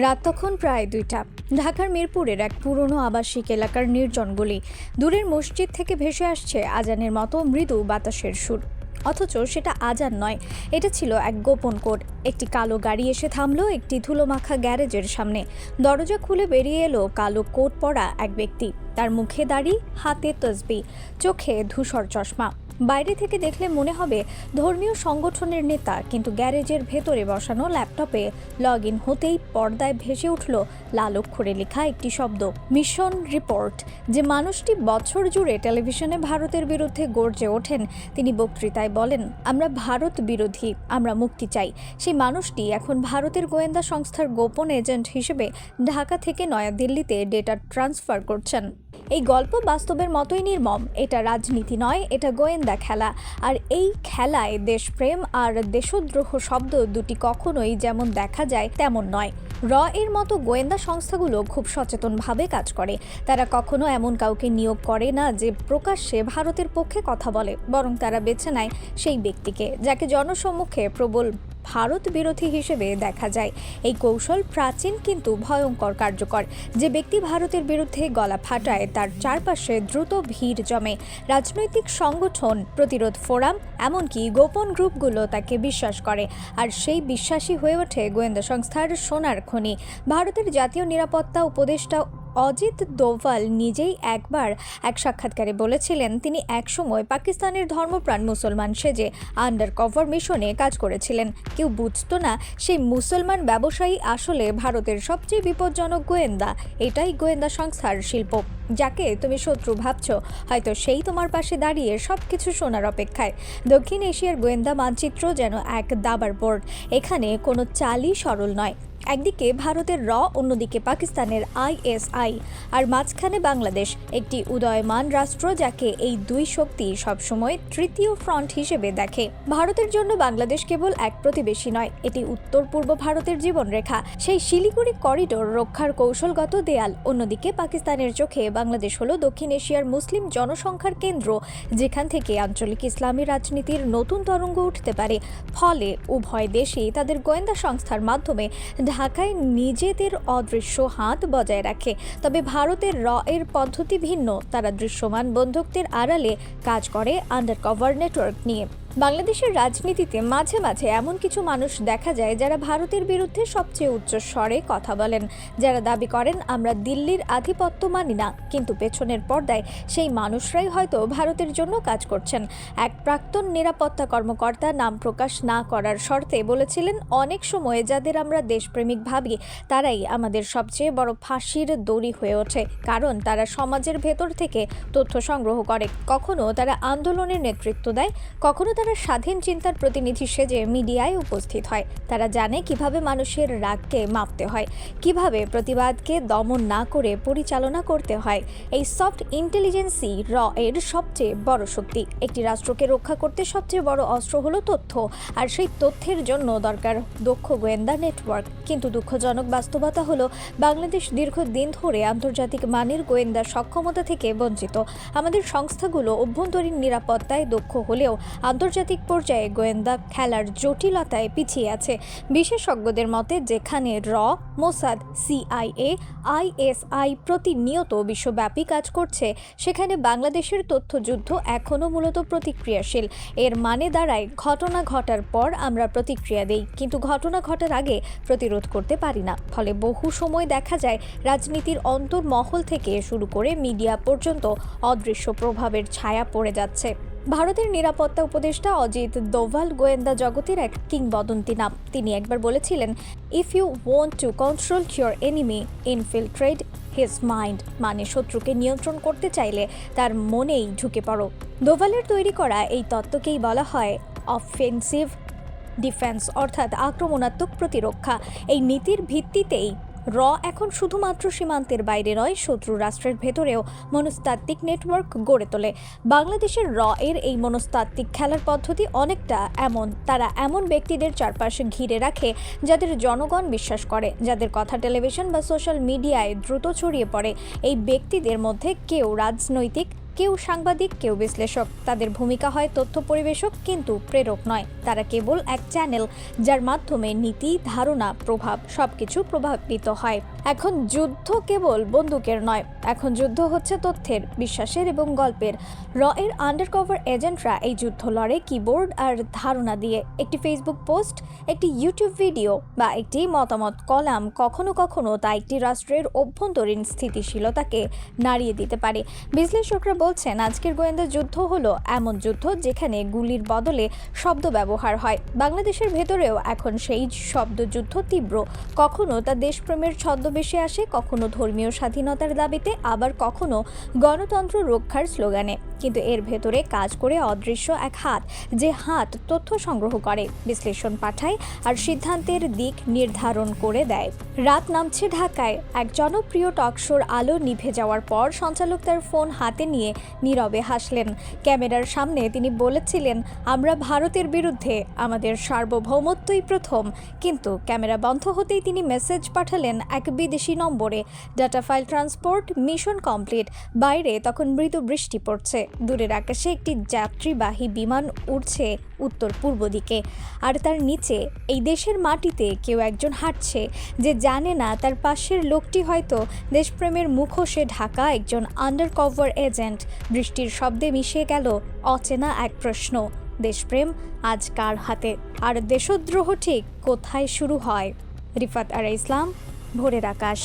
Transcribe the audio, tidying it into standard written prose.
রাত তখন প্রায় ২টা। ঢাকার মিরপুরের এক পুরনো আবাসিক এলাকার নির্জন গলি। দূরের মসজিদ থেকে ভেসে আসছে আজানের মতো মৃদু বাতাসের সুর। অথচ সেটা আজান নয়, এটা ছিল এক গোপন কোড। একটি কালো গাড়ি এসে থামলো একটি ধুলোমাখা গ্যারেজের সামনে। দরজা খুলে বেরিয়ে এলো কালো কোট পরা এক ব্যক্তি। তার মুখে দাড়ি, হাতে তসবি, চোখে ধূসর চশমা। বাইরে থেকে দেখলে মনে হবে ধর্মীয় সংগঠনের নেতা, কিন্তু গ্যারেজের ভেতরে বসানো ল্যাপটপে লগ ইন হতেই পর্দায় ভেসে উঠল লাল অক্ষরে লেখা একটি শব্দ, মিশন রিপোর্ট। যে মানুষটি বছর জুড়ে টেলিভিশনে ভারতের বিরুদ্ধে গর্জে ওঠেন, তিনি বক্তৃতায় বলেন, আমরা ভারত বিরোধী, আমরা মুক্তি চাই। সেই মানুষটি এখন ভারতের গোয়েন্দা সংস্থার গোপন এজেন্ট হিসেবে ঢাকা থেকে নয়াদিল্লিতে ডেটা ট্রান্সফার করছেন। এই গল্প বাস্তবের মতোই নির্মম। এটা রাজনীতি নয়, এটা গোয়েন্দা খেলা। আর এই খেলায় দেশপ্রেম আর দেশদ্রোহ শব্দ দুটি কখনোই যেমন দেখা যায় তেমন নয়। এর মতো গোয়েন্দা সংস্থাগুলো খুব সচেতনভাবে কাজ করে। তারা কখনো এমন কাউকে নিয়োগ করে না যে প্রকাশ্যে ভারতের পক্ষে কথা বলে, বরং তারা বেছে নেয় সেই ব্যক্তিকে যাকে জনসম্মুখে প্রবল ভারত বিরোধী হিসেবে দেখা যায়। এই কৌশল প্রাচীন কিন্তু ভয়ঙ্কর কার্যকর। যে ব্যক্তি ভারতের বিরুদ্ধে গলা ফাটায়, তার চারপাশে দ্রুত ভিড় জমে। রাজনৈতিক সংগঠন, প্রতিরোধ ফোরাম, এমনকি গোপন গ্রুপগুলো তাকে বিশ্বাস করে, আর সেই বিশ্বাসী হয়ে ওঠে গোয়েন্দা সংস্থার সোনার খনি। ভারতের জাতীয় নিরাপত্তা উপদেষ্টা অজিত দোভাল নিজেই একবার এক সাক্ষাৎকারে বলেছিলেন, তিনি একসময় পাকিস্তানের ধর্মপ্রাণ মুসলমান সেজে আন্ডার কভার মিশনে কাজ করেছিলেন। কেউ বুঝত না সেই মুসলমান ব্যবসায়ী আসলে ভারতের সবচেয়ে বিপজ্জনক গোয়েন্দা। এটাই গোয়েন্দা সংস্থার শিল্প। যাকে তুমি শত্রু ভাবছ, হয়তো সেই তোমার পাশে দাঁড়িয়ে সবকিছু শোনার অপেক্ষায়। দক্ষিণ এশিয়ার গোয়েন্দা মানচিত্র যেন এক দাবার বোর্ড। এখানে কোনো চালই সরল নয়। একদিকে ভারতের অন্যদিকে পাকিস্তানের ISI, আর মাঝখানে বাংলাদেশ, একটি উদয়মান রাষ্ট্র যাকে এই দুই শক্তি সবসময় তৃতীয় ফ্রন্ট হিসেবে দেখে। ভারতের জন্য বাংলাদেশ কেবল এক প্রতিবেশী নয়, এটি উত্তর পূর্ব ভারতের জীবনরেখা, সেই শিলিগুড়ি করিডোর রক্ষার কৌশলগত দেয়াল। অন্যদিকে পাকিস্তানের চোখে বাংলাদেশ হলো দক্ষিণ এশিয়ার মুসলিম জনসংখ্যার কেন্দ্র, যেখান থেকে আঞ্চলিক ইসলামী রাজনীতির নতুন তরঙ্গ উঠতে পারে। ফলে উভয় দেশই তাদের গোয়েন্দা সংস্থার মাধ্যমে ঢাকায় নিজেদের অদৃশ্য হাত বজায় রাখে। তবে ভারতের এর পদ্ধতি ভিন্ন। তারা দৃশ্যমান বন্দুকদের আড়ালে কাজ করে আন্ডারকভার নেটওয়ার্ক নিয়ে। বাংলাদেশের রাজনীতিতে মাঝে মাঝে এমন কিছু মানুষ দেখা যায় যারা ভারতের বিরুদ্ধে সবচেয়ে উচ্চ স্বরে কথা বলেন, যারা দাবি করেন আমরা দিল্লির আধিপত্য মানি না, কিন্তু পেছনের পর্দায় সেই মানুষরাই হয়তো ভারতের জন্য কাজ করছেন। এক প্রাক্তন নিরাপত্তা কর্মকর্তা নাম প্রকাশ না করার শর্তে বলেছিলেন, অনেক সময়ে যাদের আমরা দেশপ্রেমিক ভাবি তারাই আমাদের সবচেয়ে বড় ফাঁসির দড়ি হয়ে ওঠে, কারণ তারা সমাজের ভেতর থেকে তথ্য সংগ্রহ করে। কখনো তারা আন্দোলনের নেতৃত্ব দেয়, কখনো তারা স্বাধীন চিন্তার প্রতিনিধি সেজে মিডিয়ায় উপস্থিত হয়। তারা জানে কিভাবে মানুষের রাগকে মাপতে হয়, কিভাবে প্রতিবাদকে দমন না করে পরিচালনা করতে হয়। এই সফট ইন্টেলিজেন্সই এর সবচেয়ে বড় শক্তি। একটি রাষ্ট্রকে রক্ষা করতে সবচেয়ে বড় অস্ত্র হলো তথ্য, আর সেই তথ্যের জন্য দরকার দক্ষ গোয়েন্দা নেটওয়ার্ক। কিন্তু দুঃখজনক বাস্তবতা হলো, বাংলাদেশ দীর্ঘদিন ধরে আন্তর্জাতিক মানের গোয়েন্দা সক্ষমতা থেকে বঞ্চিত। আমাদের সংস্থাগুলো অভ্যন্তরীণ নিরাপত্তায় দক্ষ হলেও আন্তর্জাতিক পর্যায়ে গোয়েন্দা খেলার জটিলতায় পিছিয়ে আছে। বিশেষজ্ঞদের মতে, যেখানে মোসাদ, CIA, ISI প্রতিনিয়ত বিশ্বব্যাপী কাজ করছে, সেখানে বাংলাদেশের তথ্যযুদ্ধ এখনও মূলত প্রতিক্রিয়াশীল। এর মানে দাঁড়ায়, ঘটনা ঘটার পর আমরা প্রতিক্রিয়া দেই, কিন্তু ঘটনা ঘটার আগে প্রতিরোধ করতে পারি না। ফলে বহু সময় দেখা যায় রাজনীতির অন্তর্মহল থেকে শুরু করে মিডিয়া পর্যন্ত অদৃশ্য প্রভাবের ছায়া পড়ে যাচ্ছে। ভারতের নিরাপত্তা উপদেষ্টা অজিত দোভাল গোয়েন্দা জগতের এক কিংবদন্তি নাম। তিনি একবার বলেছিলেন, if you want to control your enemy, infiltrate his mind. মানে শত্রুকে নিয়ন্ত্রণ করতে চাইলে তার মনেই ঢুকে পড়ো। দোভালের তৈরি করা এই তত্ত্বকেই বলা হয় অফেন্সিভ ডিফেন্স, অর্থাৎ আক্রমণাত্মক প্রতিরক্ষা। এই নীতির ভিত্তিতেই এখন শুধুমাত্র সীমান্তের বাইরে নয়, শত্রু রাষ্ট্রের ভেতরেও মনস্তাত্ত্বিক নেটওয়ার্ক গড়ে তোলে। বাংলাদেশের এর এই মনস্তাত্ত্বিক খেলার পদ্ধতি অনেকটা এমন। তারা এমন ব্যক্তিদের চারপাশে ঘিরে রাখে যাদের জনগণ বিশ্বাস করে, যাদের কথা টেলিভিশন বা সোশ্যাল মিডিয়ায় দ্রুত ছড়িয়ে পড়ে। এই ব্যক্তিদের মধ্যে কেউ রাজনৈতিক, কেউ সাংবাদিক, কেউ বিশ্লেষক। তাদের ভূমিকা হয় তথ্য পরিবেশক, কিন্তু প্রেরক নয়। তারা কেবল এক চ্যানেল, যার মাধ্যমে নীতি, ধারণা, প্রভাব সবকিছু প্রভাবিত হয়। এখন যুদ্ধ কেবল বন্দুকের নয়, এখন যুদ্ধ হচ্ছে তথ্যের, বিশ্বাসের এবং গল্পের। এর আন্ডারকভার এজেন্টরা এই যুদ্ধ লড়ে কিবোর্ড আর ধারণা দিয়ে। একটি ফেসবুক পোস্ট, একটি ইউটিউব ভিডিও বা একটি মতামত কলাম কখনো কখনো তা একটি রাষ্ট্রের অভ্যন্তরীণ স্থিতিশীলতাকে নাড়িয়ে দিতে পারে। বিশ্লেষকরা বলছেন, আজকের গোয়েন্দা যুদ্ধ হলো এমন যুদ্ধ যেখানে গুলির বদলে শব্দ ব্যবহার হয়। বাংলাদেশের ভেতরেও এখন সেই শব্দযুদ্ধ তীব্র। কখনো তা দেশপ্রেমের ছদ্মবেশে আসে, কখনো ধর্মীয় স্বাধীনতার দাবিতে, আবার কখনো গণতন্ত্র রক্ষার স্লোগানে। কিন্তু এর ভেতরে কাজ করে অদৃশ্য এক হাত, যে হাত তথ্য সংগ্রহ করে, বিশ্লেষণ পাঠায় আর সিদ্ধান্তের দিক নির্ধারণ করে দেয়। রাত নামছে ঢাকায়। এক জনপ্রিয় টকশোর আলো নিভে যাওয়ার পর সঞ্চালক তার ফোন হাতে নিয়ে নীরবে হাসলেন। ক্যামেরার সামনে তিনি বলেছিলেন, আমরা ভারতের বিরুদ্ধে, আমাদের সার্বভৌমত্বই প্রথম। কিন্তু ক্যামেরা বন্ধ হতেই তিনি মেসেজ পাঠালেন এক বিদেশি নম্বরে, data file transport mission complete. বাইরে তখন মৃদু বৃষ্টি পড়ছে। দূরের আকাশে একটি যাত্রীবাহী বিমান উড়ছে উত্তর পূর্ব দিকে, আর তার নিচে এই দেশের মাটিতে কেউ একজন হাঁটছে, যে জানে না তার পাশের লোকটি হয়তো দেশপ্রেমের মুখোশে ঢাকা একজন আন্ডারকভার এজেন্ট। বৃষ্টির শব্দে মিশে গেল অচেনা এক প্রশ্ন, দেশপ্রেম আজ কার হাতে? আর দেশদ্রোহ ঠিক কোথায় শুরু হয়? রিফাত আরা ইসলাম, ভোরের আকাশ।